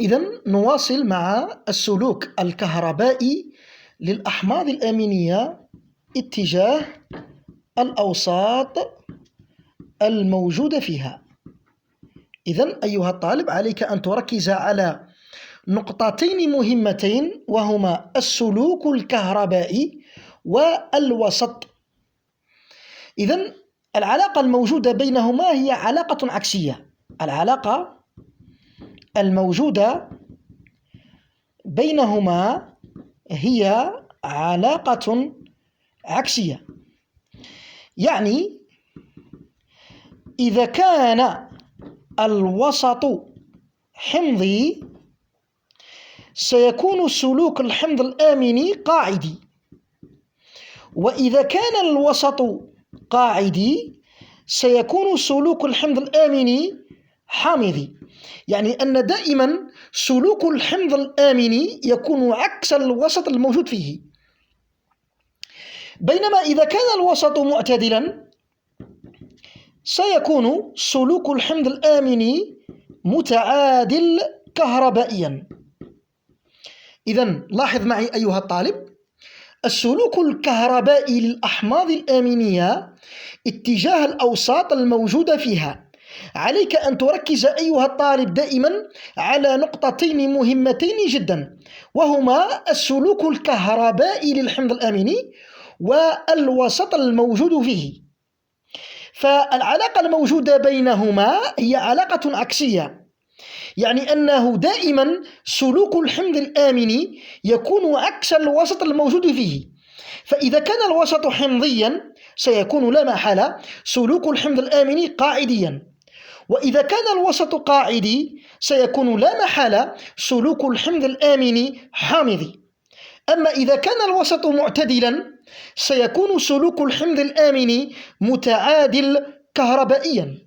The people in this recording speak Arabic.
إذن نواصل مع السلوك الكهربائي للأحماض الأمينية اتجاه الأوساط الموجودة فيها. إذن أيها الطالب عليك أن تركز على نقطتين مهمتين، وهما السلوك الكهربائي والوسط. إذن العلاقة الموجودة بينهما هي علاقة عكسية. العلاقة الموجودة بينهما هي علاقة عكسية، يعني إذا كان الوسط حمضي سيكون سلوك الحمض الآمني قاعدي، وإذا كان الوسط قاعدي سيكون سلوك الحمض الآمني حامضي، يعني أن دائما سلوك الحمض الآمني يكون عكس الوسط الموجود فيه. بينما إذا كان الوسط معتدلا سيكون سلوك الحمض الآمني متعادل كهربائيا. إذن لاحظ معي أيها الطالب، السلوك الكهربائي للأحماض الآمنية اتجاه الأوساط الموجودة فيها. عليك أن تركز أيها الطالب دائما على نقطتين مهمتين جدا، وهما السلوك الكهربائي للحمض الآمني والوسط الموجود فيه. فالعلاقة الموجودة بينهما هي علاقة عكسية، يعني أنه دائما سلوك الحمض الآمني يكون عكس الوسط الموجود فيه. فإذا كان الوسط حمضيا سيكون لا محالة سلوك الحمض الآمني قاعديا، وإذا كان الوسط قاعدي سيكون لا محالة سلوك الحمض الآمني حامضي. أما إذا كان الوسط معتدلا سيكون سلوك الحمض الآمني متعادل كهربائيا.